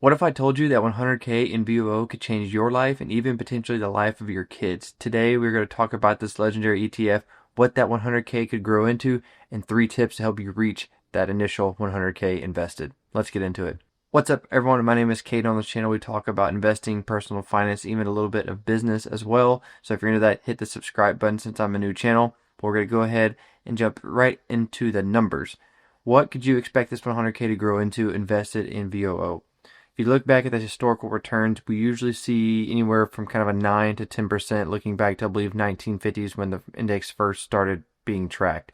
What if I told you that 100K in VOO could change your life and even potentially the life of your kids? Today, we're going to talk about this legendary ETF, what that 100K could grow into, and 3 tips to help you reach that initial 100K invested. Let's get into it. What's up, everyone? My name is Kate. On this channel, we talk about investing, personal finance, even a little bit of business as well. So if you're into that, hit the subscribe button since I'm a new channel. But we're going to go ahead and jump right into the numbers. What could you expect this 100K to grow into invested in VOO? If you look back at the historical returns, we usually see anywhere from kind of a 9 to 10% looking back to, I believe, 1950s when the index first started being tracked.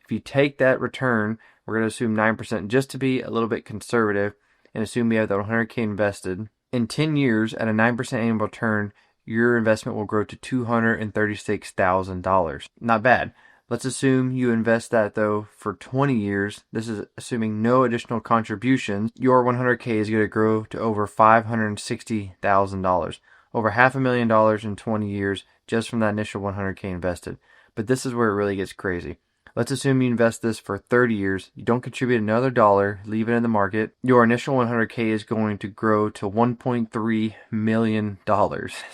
If you take that return, we're going to assume 9% just to be a little bit conservative and assume we have that 100K invested. In 10 years, at a 9% annual return, your investment will grow to $236,000. Not bad. Let's assume you invest that, though, for 20 years. This is assuming no additional contributions. Your 100K is going to grow to over $560,000. Over $500,000 in 20 years just from that initial 100K invested. But this is where it really gets crazy. Let's assume you invest this for 30 years. You don't contribute another dollar, leave it in the market. Your initial 100K is going to grow to $1.3 million.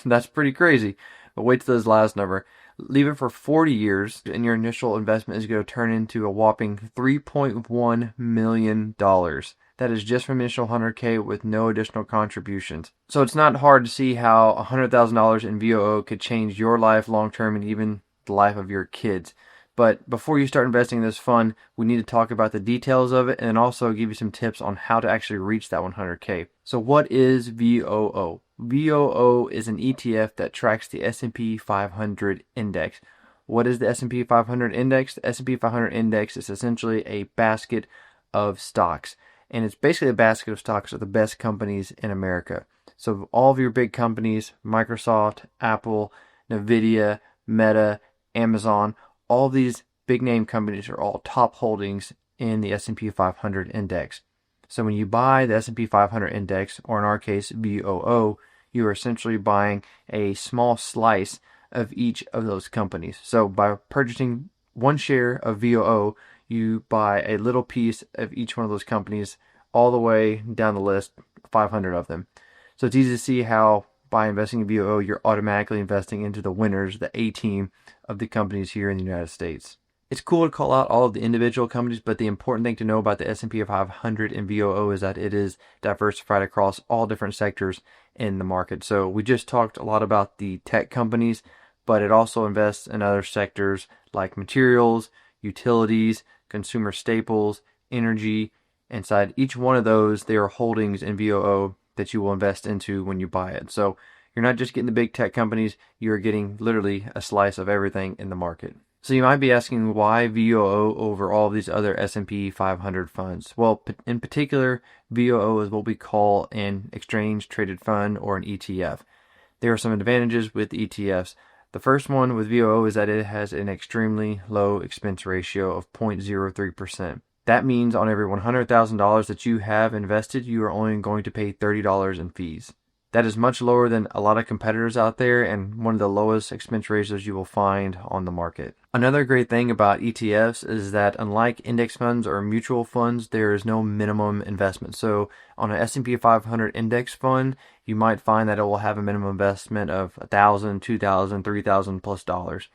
That's pretty crazy. But wait till this last number. Leave it for 40 years, and your initial investment is going to turn into a whopping $3.1 million. That is just from initial 100K with no additional contributions. So it's not hard to see how $100,000 in VOO could change your life long term and even the life of your kids. But before you start investing in this fund, we need to talk about the details of it and also give you some tips on how to actually reach that 100K. So what is VOO? VOO is an ETF that tracks the S&P 500 index. What is the S&P 500 index? The S&P 500 index is essentially a basket of stocks. And it's basically a basket of stocks of the best companies in America. So all of your big companies, Microsoft, Apple, Nvidia, Meta, Amazon, all these big name companies are all top holdings in the S&P 500 index. So when you buy the S&P 500 index, or in our case VOO, you are essentially buying a small slice of each of those companies. So by purchasing one share of VOO, you buy a little piece of each one of those companies all the way down the list, 500 of them. So it's easy to see how by investing in VOO, you're automatically investing into the winners, the A-team of the companies here in the United States. It's cool to call out all of the individual companies, but the important thing to know about the S&P 500 and VOO is that it is diversified across all different sectors in the market. So we just talked a lot about the tech companies, but it also invests in other sectors like materials, utilities, consumer staples, energy. Inside each one of those, there are holdings in VOO that you will invest into when you buy it. So you're not just getting the big tech companies, you're getting literally a slice of everything in the market. So you might be asking, why VOO over all of these other S&P 500 funds? Well, in particular, VOO is what we call an exchange traded fund or an ETF. There are some advantages with ETFs. The first one with VOO is that it has an extremely low expense ratio of 0.03%. That means on every $100,000 that you have invested, you are only going to pay $30 in fees. That is much lower than a lot of competitors out there and one of the lowest expense ratios you will find on the market. Another great thing about ETFs is that unlike index funds or mutual funds, there is no minimum investment. So on an S&P 500 index fund, you might find that it will have a minimum investment of $1,000, $2,000, $3,000 plus dollars.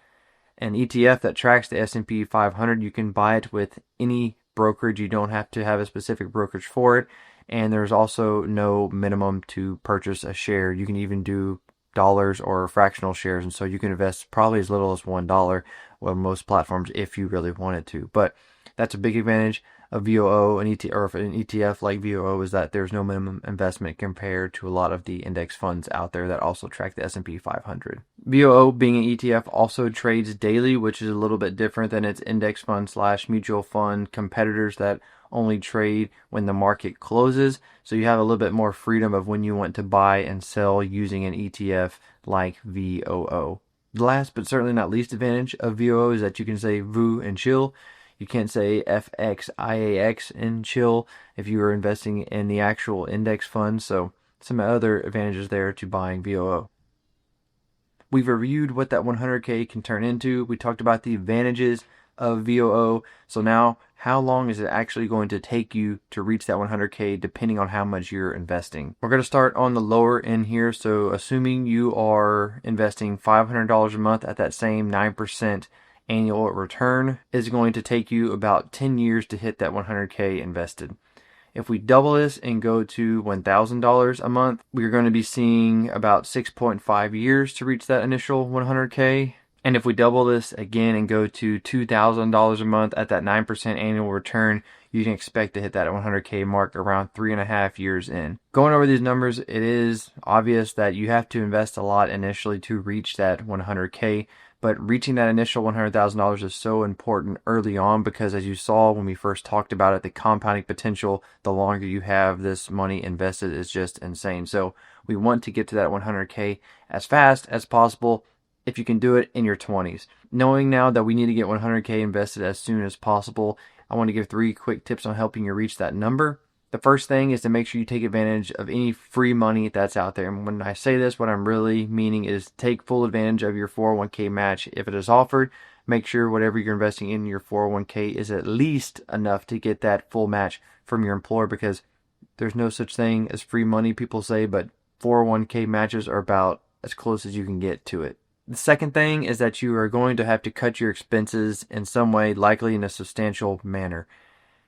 An ETF that tracks the S&P 500, you can buy it with any brokerage. You don't have to have a specific brokerage for it. And there's also no minimum to purchase a share. You can even do dollars or fractional shares. And so you can invest probably as little as $1 on most platforms if you really wanted to. But that's a big advantage of VOO and an ETF like VOO is that there's no minimum investment compared to a lot of the index funds out there that also track the S&P 500. VOO, being an ETF, also trades daily, which is a little bit different than its index fund / mutual fund competitors that only trade when the market closes. So you have a little bit more freedom of when you want to buy and sell using an ETF like VOO. The last but certainly not least advantage of VOO is that you can say VOO and chill. You can't say FXIAX and chill if you are investing in the actual index fund. So some other advantages there to buying VOO. We've reviewed what that 100K can turn into. We talked about the advantages of VOO. So now, how long is it actually going to take you to reach that 100K depending on how much you're investing? We're going to start on the lower end here. So assuming you are investing $500 a month at that same 9% annual return, is going to take you about 10 years to hit that 100K invested. If we double this and go to $1,000 a month, we're going to be seeing about 6.5 years to reach that initial 100K. And if we double this again and go to $2,000 a month at that 9% annual return, you can expect to hit that 100K mark around 3.5 years in. Going over these numbers, it is obvious that you have to invest a lot initially to reach that 100K. But reaching that initial $100,000 is so important early on because, as you saw when we first talked about it, the compounding potential, the longer you have this money invested, is just insane. So we want to get to that 100K as fast as possible if you can do it in your 20s. Knowing now that we need to get 100K invested as soon as possible, I want to give 3 quick tips on helping you reach that number. The first thing is to make sure you take advantage of any free money that's out there. And when I say this, what I'm really meaning is take full advantage of your 401k match if it is offered. Make sure whatever you're investing in your 401k is at least enough to get that full match from your employer, because there's no such thing as free money, people say, but 401k matches are about as close as you can get to it. The second thing is that you are going to have to cut your expenses in some way, likely in a substantial manner.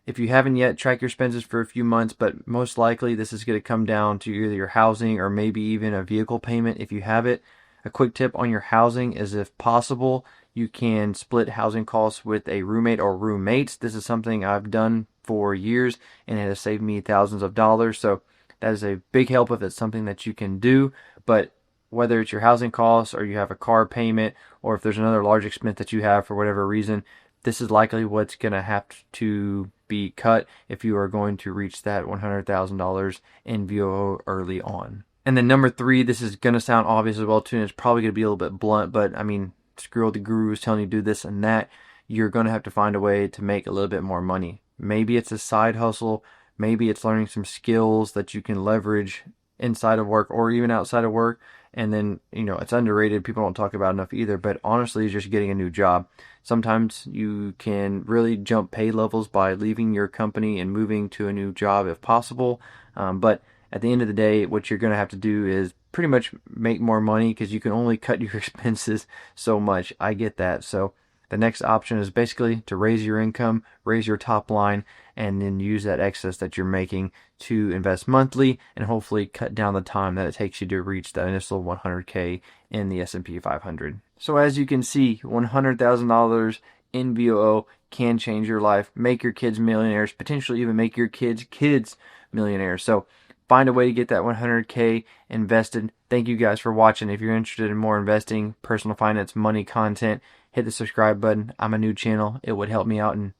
If you haven't yet, track your expenses for a few months, but most likely this is going to come down to either your housing or maybe even a vehicle payment if you have it. A quick tip on your housing is, if possible, you can split housing costs with a roommate or roommates. This is something I've done for years and it has saved me thousands of dollars. So that is a big help if it's something that you can do. But whether it's your housing costs or you have a car payment, or if there's another large expense that you have for whatever reason, this is likely what's going to have to be cut if you are going to reach that $100,000 in VOO early on. And then number 3, this is going to sound obvious as well too, and it's probably going to be a little bit blunt, but I mean, screw all the gurus telling you to do this and that. You're going to have to find a way to make a little bit more money. Maybe it's a side hustle. Maybe it's learning some skills that you can leverage inside of work or even outside of work. And then, it's underrated. People don't talk about it enough either. But honestly, it's just getting a new job. Sometimes you can really jump pay levels by leaving your company and moving to a new job if possible. But at the end of the day, what you're going to have to do is pretty much make more money, because you can only cut your expenses so much. I get that. So the next option is basically to raise your income, raise your top line, and then use that excess that you're making to invest monthly and hopefully cut down the time that it takes you to reach that initial 100K in the S&P 500. So as you can see, $100,000 in VOO can change your life, make your kids millionaires, potentially even make your kids millionaires. So find a way to get that 100K invested. Thank you guys for watching. If you're interested in more investing, personal finance, money content, hit the subscribe button. I'm a new channel. It would help me out, and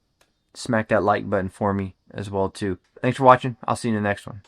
smack that like button for me as well too. Thanks for watching. I'll see you in the next one.